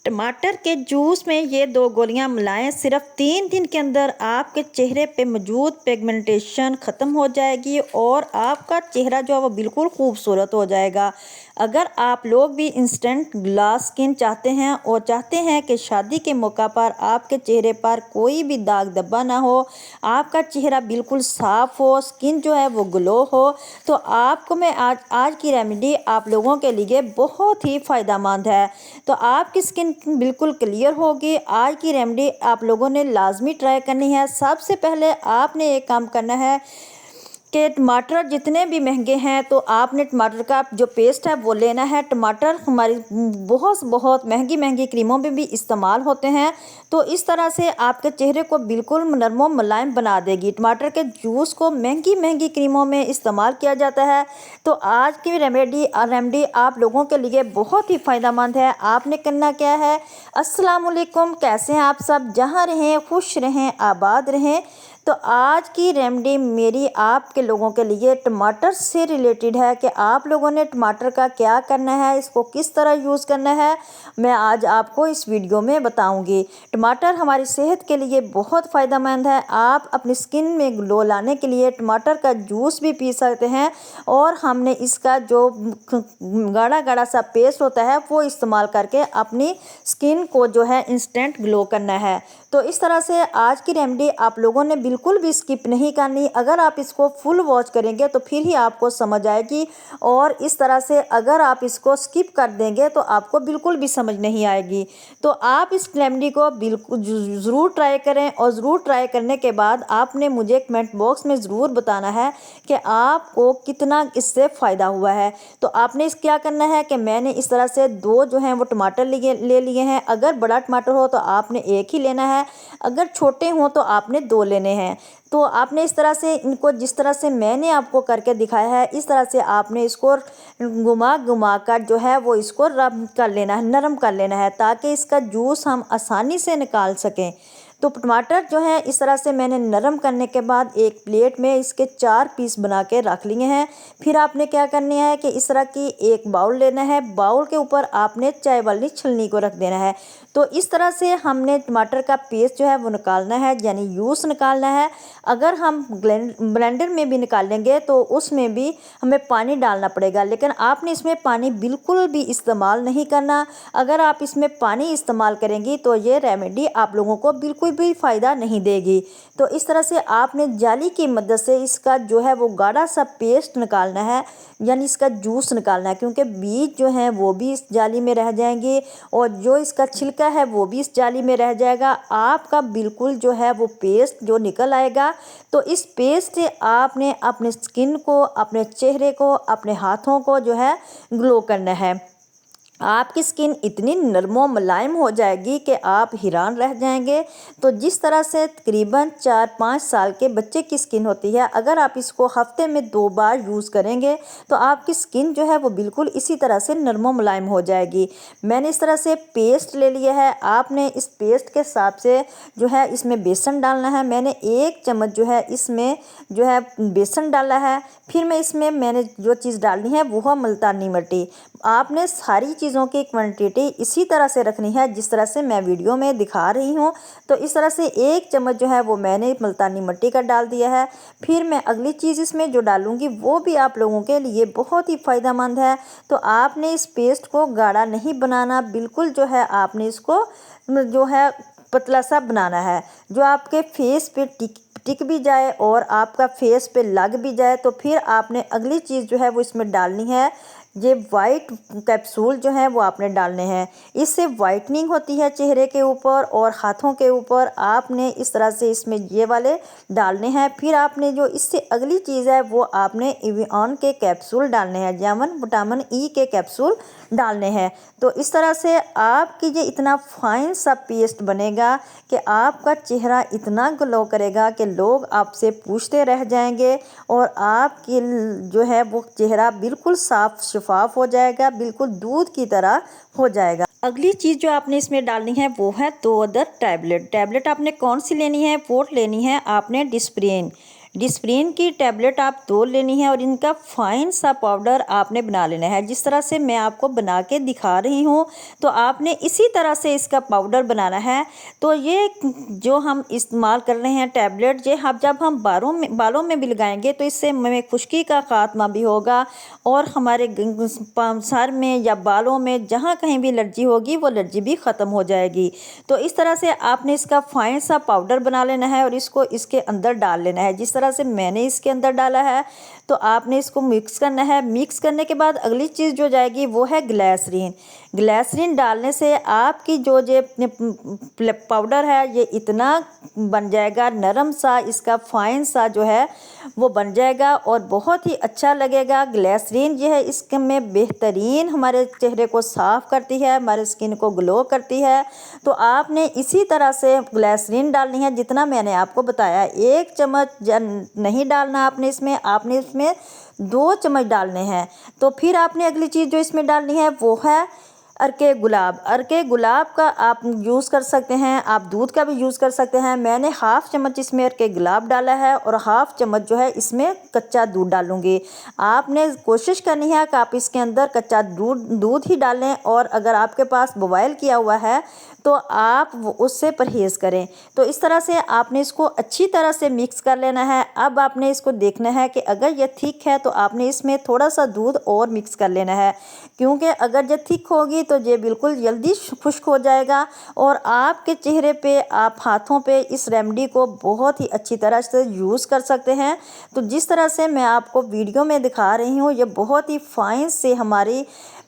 टमाटर के जूस में ये 2 गोलियां मिलाएं। सिर्फ 3 दिन के अंदर आपके चेहरे पे मौजूद पिगमेंटेशन ख़त्म हो जाएगी और आपका चेहरा जो है वो बिल्कुल खूबसूरत हो जाएगा। अगर आप लोग भी इंस्टेंट ग्लास स्किन चाहते हैं और चाहते हैं कि शादी के मौका पर आपके चेहरे पर कोई भी दाग धब्बा ना हो, आपका चेहरा बिल्कुल साफ़ हो, स्किन जो है वो ग्लो हो, तो आपको मैं आज की रेमेडी आप लोगों के लिए बहुत ही फ़ायदेमंद है। तो आपकी स्किन बिल्कुल क्लियर होगी। आज की रेमेडी आप लोगों ने लाजमी ट्राई करनी है। सबसे पहले आपने एक काम करना है कि टमाटर जितने भी महंगे हैं तो आपने टमाटर का जो पेस्ट है वो लेना है। टमाटर हमारी बहुत बहुत महंगी महंगी क्रीमों में भी इस्तेमाल होते हैं, तो इस तरह से आपके चेहरे को बिल्कुल नरम मुलायम बना देगी। टमाटर के जूस को महंगी महंगी क्रीमों में इस्तेमाल किया जाता है। तो आज की रेमेडी आप लोगों के लिए बहुत ही फ़ायदेमंद है। आपने करना क्या है, अस्सलाम वालेकुम, कैसे हैं आप सब, जहाँ रहें खुश रहें आबाद रहें। तो आज की रेमेडी मेरी आपके लोगों के लिए टमाटर से रिलेटेड है कि आप लोगों ने टमाटर का क्या करना है, इसको किस तरह यूज़ करना है, मैं आज आपको इस वीडियो में बताऊंगी। टमाटर हमारी सेहत के लिए बहुत फ़ायदेमंद है। आप अपनी स्किन में ग्लो लाने के लिए टमाटर का जूस भी पी सकते हैं और हमने इसका जो गाढ़ा गाढ़ा सा पेस्ट होता है वो इस्तेमाल करके अपनी स्किन को जो है इंस्टेंट ग्लो करना है। तो इस तरह से आज की रेमेडी आप लोगों ने बिल्कुल भी स्किप नहीं करनी। अगर आप इसको फुल वॉच करेंगे तो फिर ही आपको समझ आएगी, और इस तरह से अगर आप इसको स्किप कर देंगे तो आपको बिल्कुल भी समझ नहीं आएगी। तो आप इस रेमेडी को बिल्कुल ज़रूर ट्राई करें, और ज़रूर ट्राई करने के बाद आपने मुझे कमेंट बॉक्स में ज़रूर बताना है कि आपको कितना इससे फ़ायदा हुआ है। तो आपने क्या करना है कि मैंने इस तरह से 2 जो हैं वो टमाटर ले लिए हैं। अगर बड़ा टमाटर हो तो आपने एक ही लेना है, अगर छोटे हों तो आपने 2 लेने हैं। तो आपने इस तरह से इनको, जिस तरह से मैंने आपको करके दिखाया है, इस तरह से आपने इसको घुमा घुमा कर जो है वो इसको रब कर लेना है, नरम कर लेना है, ताकि इसका जूस हम आसानी से निकाल सकें। तो टमाटर जो है इस तरह से मैंने नरम करने के बाद एक प्लेट में इसके 4 पीस बना के रख लिए हैं। फिर आपने क्या करनी है कि इस तरह की एक बाउल लेना है, बाउल के ऊपर आपने चाय वाली छलनी को रख देना है। तो इस तरह से हमने टमाटर का पेस्ट जो है वो निकालना है, यानी जूस निकालना है। अगर हम ब्लेंडर में भी निकालेंगे तो उसमें भी हमें पानी डालना पड़ेगा, लेकिन आपने इसमें पानी बिल्कुल भी इस्तेमाल नहीं करना। अगर आप इसमें पानी इस्तेमाल करेंगी तो ये रेमेडी आप लोगों को बिल्कुल भी फ़ायदा नहीं देगी। तो इस तरह से आपने जाली की मदद से इसका जो है वो गाढ़ा सा पेस्ट निकालना है, यानी इसका जूस निकालना है, क्योंकि बीज जो हैं वो भी इस जाली में रह जाएंगे और जो इसका छिलका है वो भी इस जाली में रह जाएगा। आपका बिल्कुल जो है वो पेस्ट जो निकल आएगा। तो इस पेस्ट से आपने अपने स्किन को, अपने चेहरे को, अपने हाथों को जो है ग्लो करना है। आपकी स्किन इतनी नरम मुलायम हो जाएगी कि आप हैरान रह जाएंगे। तो जिस तरह से तकरीबन 4-5 साल के बच्चे की स्किन होती है, अगर आप इसको हफ्ते में 2 बार यूज़ करेंगे तो आपकी स्किन जो है वो बिल्कुल इसी तरह से नरम मुलायम हो जाएगी। मैंने इस तरह से पेस्ट ले लिया है। आपने इस पेस्ट के हिसाब से जो है इसमें बेसन डालना है। मैंने 1 चम्मच जो है इसमें जो है बेसन डाला है। फिर मैंने जो चीज़ डालनी है वो है मुल्तानी मिट्टी। आपने सारी चीज़ों की क्वांटिटी इसी तरह से रखनी है जिस तरह से मैं वीडियो में दिखा रही हूँ। तो इस तरह से 1 चम्मच जो है वो मैंने मुल्तानी मिट्टी का डाल दिया है। फिर मैं अगली चीज़ इसमें जो डालूँगी वो भी आप लोगों के लिए बहुत ही फ़ायदेमंद है। तो आपने इस पेस्ट को गाढ़ा नहीं बनाना, बिल्कुल जो है आपने इसको जो है पतला सा बनाना है, जो आपके फेस पे टिक भी जाए और आपका फेस पे लग भी जाए। तो फिर आपने अगली चीज़ जो है वो इसमें डालनी है, ये वाइट कैप्सूल जो है वो आपने डालने हैं। इससे वाइटनिंग होती है चेहरे के ऊपर और हाथों के ऊपर। आपने इस तरह से इसमें ये वाले डालने हैं। फिर आपने जो इससे अगली चीज़ है वो आपने एवियन के कैप्सूल डालने हैं, विटामिन ई के कैप्सूल डालने हैं। तो इस तरह से आपकी ये इतना फाइन सा पेस्ट बनेगा कि आपका चेहरा इतना ग्लो करेगा कि लोग आपसे पूछते रह जाएंगे, और आपकी जो है वो चेहरा बिल्कुल साफ शफाफ हो जाएगा, बिल्कुल दूध की तरह हो जाएगा। अगली चीज़ जो आपने इसमें डालनी है वो है 2 अदर टैबलेट। आपने कौन सी लेनी है, वो लेनी है आपने डिस्प्रिन। डिस्प्रिन की टैबलेट आप 2 लेनी है और इनका फाइन सा पाउडर आपने बना लेना है। जिस तरह से मैं आपको बना के दिखा रही हूँ तो आपने इसी तरह से इसका पाउडर बनाना है। तो ये जो हम इस्तेमाल कर रहे हैं टैबलेट, ये जब हम बालों में भी लगाएंगे तो इससे हमें खुश्की का खात्मा भी होगा और हमारे सर में या बालों में जहाँ कहीं भी एलर्जी होगी वो एलर्जी भी ख़त्म हो जाएगी। तो इस तरह से आपने इसका फाइन सा पाउडर बना लेना है और इसको इसके अंदर डाल लेना है। जिस तरह से मैंने इसके अंदर डाला है तो आपने इसको मिक्स करना है। मिक्स करने के बाद अगली चीज़ जो जाएगी वो है ग्लिसरीन। ग्लिसरीन डालने से आपकी जो ये पाउडर है ये इतना बन जाएगा नरम सा, इसका फाइन सा जो है वो बन जाएगा और बहुत ही अच्छा लगेगा। ग्लिसरीन जो है इसमें बेहतरीन हमारे चेहरे को साफ़ करती है, हमारे स्किन को ग्लो करती है। तो आपने इसी तरह से ग्लिसरीन डालनी है जितना मैंने आपको बताया। 1 चम्मच नहीं डालना आपने इसमें 2 चम्मच डालने हैं। तो फिर आपने अगली चीज़ जो इसमें डालनी है वो है अर्के गुलाब। अर्के गुलाब का आप यूज़ कर सकते हैं, आप दूध का भी यूज़ कर सकते हैं। मैंने हाफ़ चम्मच इसमें अर्के गुलाब डाला है और हाफ़ चम्मच जो है इसमें कच्चा दूध डालूँगी। आपने कोशिश करनी है कि आप इसके अंदर कच्चा दूध ही डालें और अगर आपके पास बॉयल किया हुआ है तो आप उससे परहेज़ करें। तो इस तरह से आपने इसको अच्छी तरह से मिक्स कर लेना है। अब आपने इसको देखना है कि अगर ये थिक है तो आपने इसमें थोड़ा सा दूध और मिक्स कर लेना है, क्योंकि अगर ये थिक होगी तो ये बिल्कुल जल्दी खुश्क हो जाएगा और आपके चेहरे पे, आप हाथों पे इस रेमेडी को बहुत ही अच्छी तरह से यूज़ कर सकते हैं। तो जिस तरह से मैं आपको वीडियो में दिखा रही हूँ ये बहुत ही फाइन से हमारी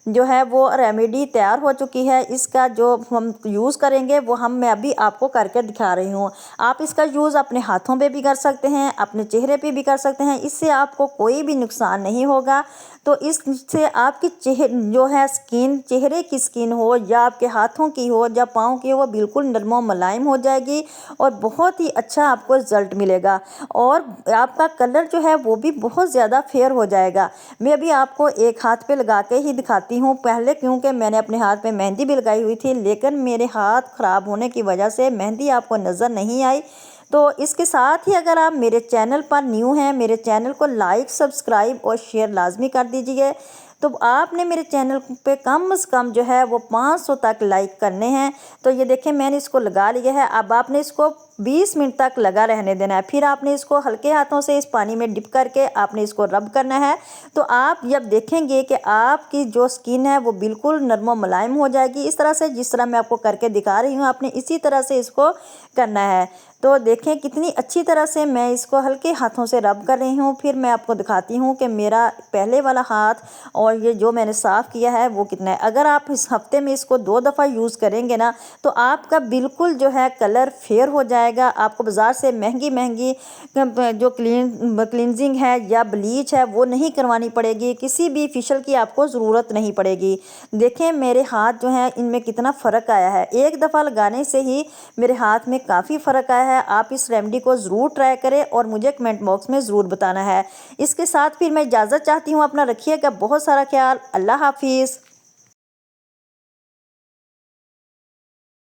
जो है वो रेमेडी तैयार हो चुकी है। इसका जो हम यूज़ करेंगे वो मैं अभी आपको करके दिखा रही हूँ। आप इसका यूज़ अपने हाथों पे भी कर सकते हैं, अपने चेहरे पे भी कर सकते हैं। इससे आपको कोई भी नुकसान नहीं होगा। तो इससे आपकी जो है स्किन, चेहरे की स्किन हो या आपके हाथों की हो या पाँव की हो, वो बिल्कुल नरम मुलायम हो जाएगी और बहुत ही अच्छा आपको रिज़ल्ट मिलेगा और आपका कलर जो है वो भी बहुत ज़्यादा फेयर हो जाएगा। मैं अभी आपको एक हाथ पे लगा के ही दिखाती हूँ पहले, क्योंकि मैंने अपने हाथ पे मेहंदी भी लगाई हुई थी लेकिन मेरे हाथ ख़राब होने की वजह से मेहंदी आपको नज़र नहीं आई। तो इसके साथ ही अगर आप मेरे चैनल पर न्यू हैं, मेरे चैनल को लाइक, सब्सक्राइब और शेयर लाजमी कर दीजिए। तो आपने मेरे चैनल पे कम से कम जो है वो 500 तक लाइक करने हैं। तो ये देखें मैंने इसको लगा लिया है। अब आपने इसको 20 मिनट तक लगा रहने देना है। फिर आपने इसको हल्के हाथों से इस पानी में डिप करके आपने इसको रब करना है। तो आप जब देखेंगे कि आपकी जो स्किन है वो बिल्कुल नरम व मुलायम हो जाएगी, इस तरह से जिस तरह मैं आपको करके दिखा रही हूँ आपने इसी तरह से इसको करना है। तो देखें कितनी अच्छी तरह से मैं इसको हल्के हाथों से रब कर रही हूँ। फिर मैं आपको दिखाती हूँ कि मेरा पहले वाला हाथ और ये जो मैंने साफ़ किया है वो कितना है। अगर आप इस हफ्ते में इसको 2 दफ़ा यूज़ करेंगे ना तो आपका बिल्कुल जो है कलर फेयर हो जाएगा। आपको बाज़ार से महंगी जो क्लींजिंग है या ब्लीच है वो नहीं करवानी पड़ेगी, किसी भी फेशियल की आपको ज़रूरत नहीं पड़ेगी। देखें मेरे हाथ जो हैं इनमें कितना फ़र्क आया है। एक दफ़ा लगाने से ही मेरे हाथ में काफ़ी फ़र्क आया है। आप इस रेमेडी को ज़रूर ट्राई करें और मुझे कमेंट बॉक्स में ज़रूर बताना है। इसके साथ फिर मैं इजाज़त चाहती हूँ। अपना रखिएगा बहुत सारा ख्याल। अल्लाह हाफिज़।